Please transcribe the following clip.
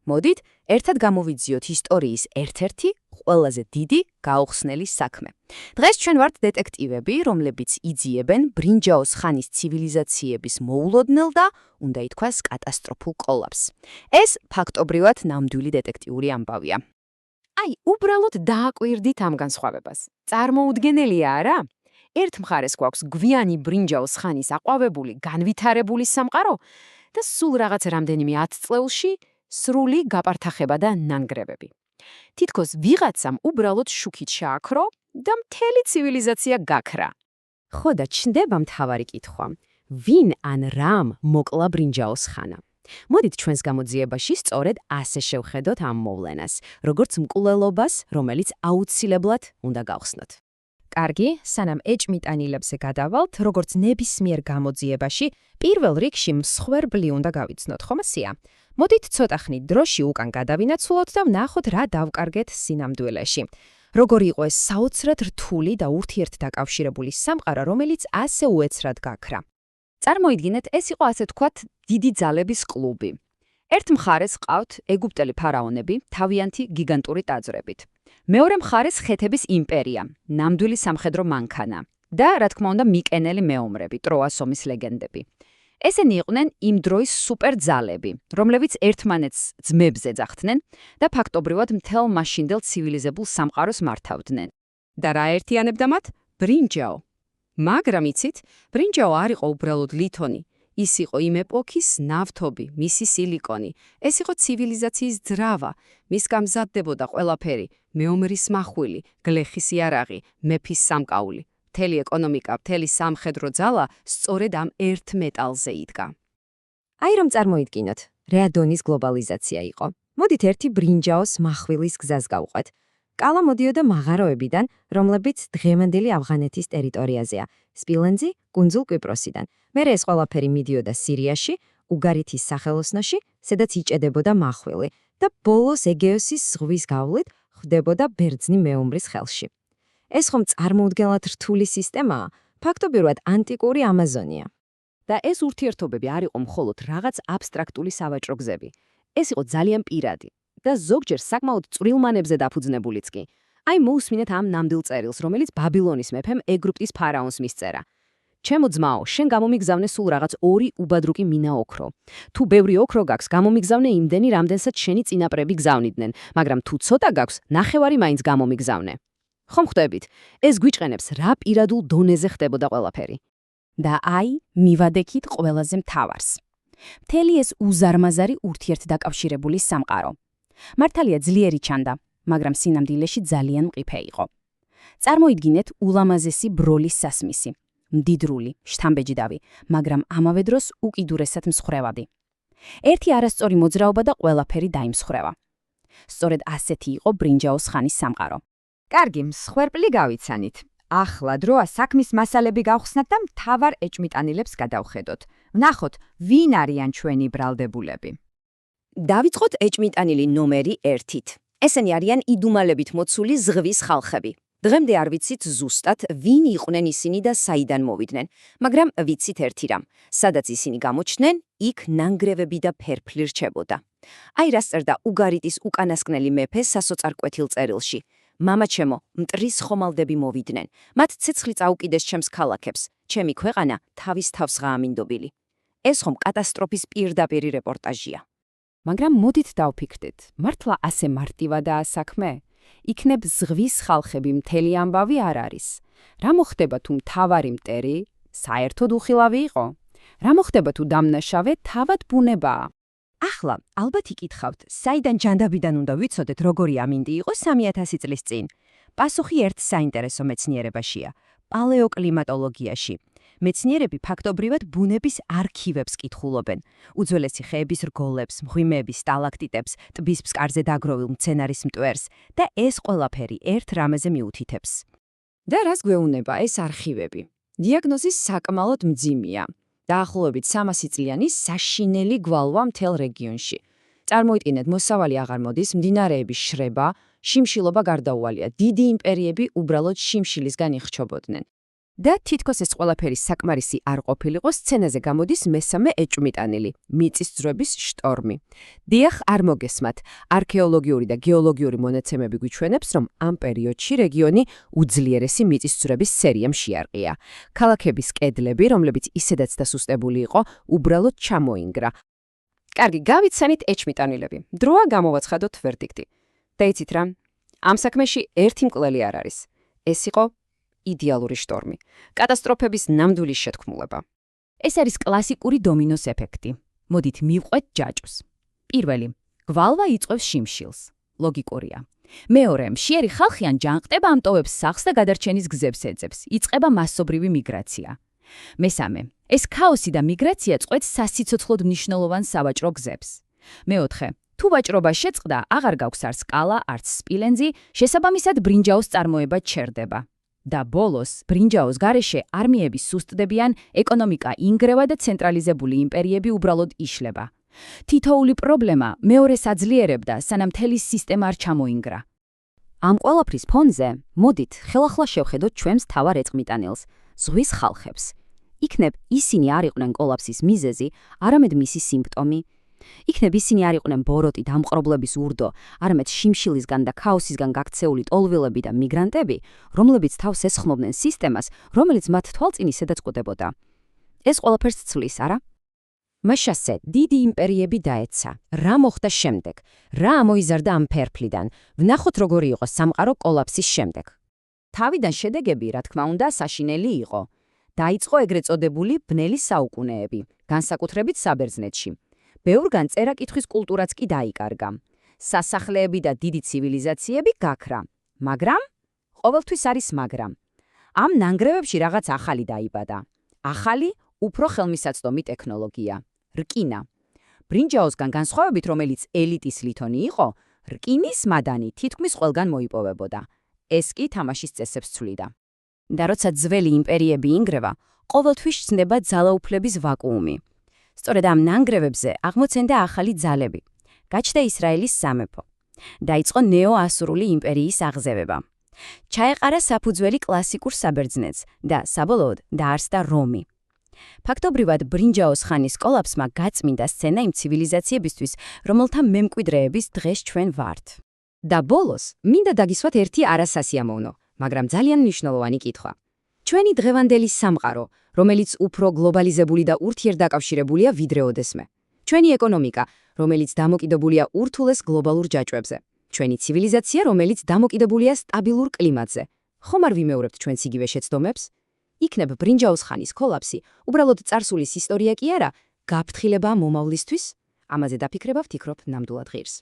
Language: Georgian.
მოდით, ერთად გამოვიძიოთ ისტორიის ერთ-ერთი ყველაზე დიდი გაუხსნელი საქმე. დღეს ჩვენ ვართ დეტექტივები, რომლებიც იძიებენ ბრინჯაოს ხანის ცივილიზაციების მოულოდნელ და უნდა ითქვას კატასტროფულ კოლაფსს. ეს ფაქტობრივად ნამდვილი დეტექტიური ამბავია. აი, უბრალოდ დააკვირდით ამ განსხვავებას. წარმოუდგენელია, არა? ერთ მხარეს გვაქვს გვიანი ბრინჯაოს ხანის აყვავებული, განვითარებული სამყარო და სულ რაღაც რამდენიმე 10 წლებში სრული გაპართახება და ნანგრევები. თითქოს ვიღაცამ უბრალოდ შუქით შეაქრო და მთელი ცივილიზაცია გაქრა. ხო და ჩნდება მთავარი კითხვა. ვინ ან რამ მოკლა ბრინჯაოს ხანა? მოდით ჩვენს გამოძიებაში სწორედ ასე შევხედოთ ამ მოვლენას, როგორც მკვლელობას, რომელიც აუცილებლად უნდა გავხსნათ. კარგი, სანამ ეჭმიტანილებზე გადავალთ, როგორც ნებისმიერ გამოძიებაში, პირველ რიგში მსხვერპლი უნდა გავიცნოთ, ხომ ასეა? მოდით ცოტა ხნით დროში უკან გადავინაცვლოთ და ვნახოთ რა დავკარგეთ სინამდვილეში. როგორი იყო ეს საოცრად რთული და ურთიერთდაკავშირებული სამყარო, რომელიც ასე უეცრად გაქრა. წარმოიდგინეთ, ეს იყო ასე თქვათ დიდი ძალების კლუბი. ერთ მხარეს ყავთ ეგვიპტელი ფარაონები, თავიანთი გიგანტური ტაძრებით. მეორე მხარეს ხეთების იმპერია, ნამდვილი სამხედრო მანქანა და, რა თქმა უნდა, მიკენელი მეომრები, ტროას ომის ლეგენდები. ესენი იყვნენ იმ დროის სუპერძალები, რომლებიც ერთმანეთს ძმებს ეძახდნენ და ფაქტობრივად მთელ მაშინდელ ცივილიზებულ სამყაროს მართავდნენ. და რა ერთიანებდა მათ? ბრინჯაო. მაგრამ იცით, ბრინჯაო არ იყო უბრალოდ ლითონი. ის იყო იმ ეპოქის ნავთობი, მისი სილიკონი. ეს იყო ცივილიზაციის ძრავა, მის გამზადდებოდა ყველაფერი, მეომრის მახვილი, გლეხის იარაღი, მეფის სამკაული. მთელი ეკონომიკა, მთელი სამხედრო ძალა სწორედ ამ ერთ მეტალზე იდგა. აი რომ წარმოიდგინოთ, რა დონის გლობალიზაცია იყო. მოდით ერთი ბრინჯაოს მახვილის გზას გავყვეთ. კალა მოდიოდა მაღაროებიდან, რომლებიც დღევანდელი ავღანეთის ტერიტორიაზეა, სპილენძი კუნძულ კვიპროსიდან. მერე ეს ყველაფერი მიდიოდა სირიაში, უგარითის სახელოსნოში, სადაც იჭედებოდა მახვილი და ბოლოს ეგეოსის ზღვის გავლით ხვდებოდა ბერძნი მეომრის ხელში. ეს ხომ წარმოუდგენლად რთული სისტემაა, ფაქტობრივად ანტიკური ამაზონია. და ეს ურთიერთობები არ იყო მხოლოდ რაღაც აბსტრაქტული სავაჭრო გზები. ეს იყო ძალიან პირადი და ზოგჯერ საკმაოდ წვრილმანებზე დაფუძნებულიც კი. აი მოусმინეთ ამ ნამდვილ წერილს, რომელიც ბაბილონის მეფემ ეგვიპტის ფარაონს მისწერა. ჩემო ძმაო, შენ გამომიგზავნე სულ რაღაც 2 უბადრუკი მინა ოქრო. თუ ბევრი ოქრო გაქვს, გამომიგზავნე იმდენი, რამდენსაც შენი წინაპრები გზავნიდნენ, მაგრამ თუ ცოტა გაქვს, ნახევარი მაინც გამომიგზავნე. ხომ ხვდებით, ეს გვიჭყენებს რა პირადულ დონეზე ხდებოდა ყველაფერი. და აი, მივადექით ყველაზე მთავარს. მთელი ეს უზარმაზარი ურთიერთდაკავშირებული სამყარო. მართალია ძლიერი ჩანდა, მაგრამ სინამდვილეში ძალიან მყიფე იყო. წარმოიდგინეთ ულამაზესი ბროლის სასმისი, მდიდრული, შთამბეჭდავი, მაგრამ ამავე დროს უკიდურესად მსხვერპლი. ერთი არასწორი მოძრაობა და ყველაფერი დაიმსხვრევა. სწორედ ასეთი იყო ბრინჯაოს ხანის სამყარო. კარგი, მსხვერპლი გავიცანით. ახლა დროა საქმის მასალები გავხსნათ და მთავარ ეჭმიტანილებს გადავხედოთ. ვნახოთ, ვინ არიან ჩვენი ბრალდებულები. დავიწყოთ ეჭმიტანილი ნომერი 1-ით. ესენი არიან იდუმალებით მოცული ზღვის ხალხები. დღემდე არ ვიცით ზუსტად, ვინ იყვნენ ისინი და საიდან მოვიდნენ, მაგრამ ვიცით ერთი რამ. სადაც ისინი გამოჩნდნენ, იქ ნანგრევები და ფერფლი რჩებოდა. აი რა სწერდა უგარიტის უკანასკნელი მეფე სასოწარკვეთილ წერილში. მამაჩემო, მტრის ხომალდები მოვიდნენ. მათ ცეცხლი წაუკიდეს ჩემს ქალაქებს. ჩემი ქვეყანა თავის თავს გაამინდობილი. ეს ხომ კატასტროფის პირდაპირი რეპორტაჟია. მაგრამ მოდით დავფიქრდეთ, მართლა ასე მარტივადაა საქმე? იქნებ ზღვის ხალხები მთელი ამბავი არ არის. რა მოხდება თუ მთავარი მტერი საერთოდ უხილავი იყო? რა მოხდება თუ დამნაშავე თავად ბუნებაა? ახლა, ალბათ იკითხავთ, საიდან ჯანდაბიდან უნდა ვიცოდეთ, როგორი ამინდი იყო 3000 წლის წინ? პასუხი ერთ საინტერესო მეცნიერებაშია, პალეოკლიმატოლოგიაში. მეცნიერები ფაქტობრივად ბუნების არქივებს კითხულობენ. უძველესი ხეების რგოლებს, მღვიმეების, სტალაქტიტებს, ტბის ფსკარზე დაგროვილ მცენარის მტვერს და ეს ყველაფერი ერთ რამეზე მიუთითებს. და რას გვეუბნება ეს არქივები? დიაგნოზი საკმაოდ მძიმეა. დაახლოებით 300 წლიანი საშინელი გვალვა მთელ რეგიონში. წარმოიდგინეთ, მოსავალი აღარ მოდის, მდინარეების შრება, შიმშილობა გარდაუვალია. დიდი იმპერიები უბრალოდ შიმშილისგან იხჩობოდნენ. და თითქოს ეს ყველაფერი საკმარისი არ ყოფილიყო, სცენაზე გამოდის მესამე ეჭვმიტანილი, მიწისძვრების შტორმი. დიახ, არ მოგესმათ, არქეოლოგიური და გეოლოგიური მონაცემები გვიჩვენებს, რომ ამ პერიოდში რეგიონი უძლიერესი მიწისძვრების სერიამ შეარყია. ქალაქების კედლები, რომლებიც ისედაც დასუსტებული იყო, უბრალოდ ჩამოინგრა. კარგი, გავიცანით ეჭვმიტანილები. დროა გამოვაცხადოთ ვერდიქტი. და იცით რა? ამ საქმეში ერთი მკვლელი არ არის. ეს იყო იდეალური შტორმი. კატასტროფების ნამდვილი შეთქმულება. ეს არის კლასიკური დომინოს ეფექტი. მოდით მივყვეთ ჯაჭვს. პირველი, გვალვა იწვევს შიმშილს. ლოგიკურია. მეორე, მშიერი ხალხი ან ჯანყდება ამტოვებს სახლს და გადარჩენის გზებს ეძებს. იწყება მასობრივი მიგრაცია. მესამე, ეს ქაოსი და მიგრაცია წყვეტს სასიცოცხლოდ მნიშვნელოვან სავაჭრო გზებს. მეოთხე, თუ ვაჭრობა შეწყდა, აღარ გაქვს არც კალა, არც სპილენძი, შესაბამისად ბრინჯაოს წარმოება ჩერდება. და ბოლოს, ბრინჯაოს გარეშე არმიები სუსტდებიან, ეკონომიკა ინგრევა და ცენტრალიზებული იმპერიები უბრალოდ იშლება. თითოეული პრობლემა მეორეს აძლიერებდა, სანამ მთელი სისტემა არ ჩამოინგრა. ამ ყველაფრის ფონზე, მოდით ხელახლა შევხედოთ ჩვენს მთავარ ეჭვმიტანილს, ზღვის ხალხებს. იქნებ ისინი არ იყვნენ კოლაფსის მიზეზი, არამედ მისი სიმპტომი. იქნებ ისინი არ იყვნენ ბოროტი დამყრობლების ურდო, არამედ შიმშილისგან და ქაოსისგან გაქცეული ტოლვილები და მიგრანტები, რომლებიც თავს ესხმობდნენ სისტემას, რომელიც მათ თვალწინ ისედაც კვდებოდა. ეს ყველაფერს ცვლის, არა? მაშასე, დიდი იმპერიები დაეცა. რა მოხდა შემდეგ? რა ამოიზარდა ამ ფერფლიდან? ვნახოთ როგორი იყო სამყარო კოლაფსის შემდეგ. თავიდან შედეგები, რა თქმა უნდა, საშინელი იყო. დაიწყო ეგრეთ წოდებული ბნელი საუკუნეები, განსაკუთრებით საბერძნეთში. ბევრგან წერა-კითხვის კულტურაც კი დაიკარგა. სასახლეები და დიდი ცივილიზაციები გაქრა. მაგრამ ყოველთვის არის მაგრამ. ამ ნანგრევებში რაღაც ახალი დაიბადა. ახალი, უფრო ხელმისაწვდომი ტექნოლოგია. რკინა. ბრინჯაოსგან განსხვავებით, რომელიც ელიტის ლითონი იყო, რკინის მადანი თითქმის ყველგან მოიპოვებოდა. ეს კი თამაშის წესებს ცვლიდა. და როცა ძველი იმპერიები ინგრევა, ყოველთვის ჩნდება ძალაუფლების ვაკუუმი. სწორედ ამ ნანგრევებზე აღმოცენდა ახალი ძალები. გაჩნდა ისრაელის სამეფო. დაიწყო ნეო-ასურული იმპერიის აღზევება. ჩაეყარა საფუძველი კლასიკურ საბერძნეთს და საბოლოოდ დაარსდა რომი. ფაქტობრივად, ბრინჯაოს ხანის კოლაფსმა გაწმინდა სცენა იმ ცივილიზაციებისთვის, რომელთა მემკვიდრეების დღეს ჩვენ ვართ. და ბოლოს, მინდა დაგისვათ ერთი არასასიამოვნო, მაგრამ ძალიან მნიშვნელოვანი კითხვა. ჩვენი დღევანდელი სამყარო, რომელიც უფრო გლობალიზებული და ურთიერთდაკავშირებულია ვიდრე ოდესმე. ჩვენი ეკონომიკა, რომელიც დამოკიდებულია ურთულეს გლობალურ ჯაჭვებზე. ჩვენი ცივილიზაცია, რომელიც დამოკიდებულია სტაბილურ კლიმატზე. ხომ არ ვიმეორებთ ჩვენს იგივე შეცდომებს? იქნებ ბრინჯაოს ხანის კოლაფსი, უბრალოდ წარსულის ისტორია კი არა, გაფრთხილება მომავლისთვის? ამაზე დაფიქრება ვფიქრობ ნამდვილად ღირს.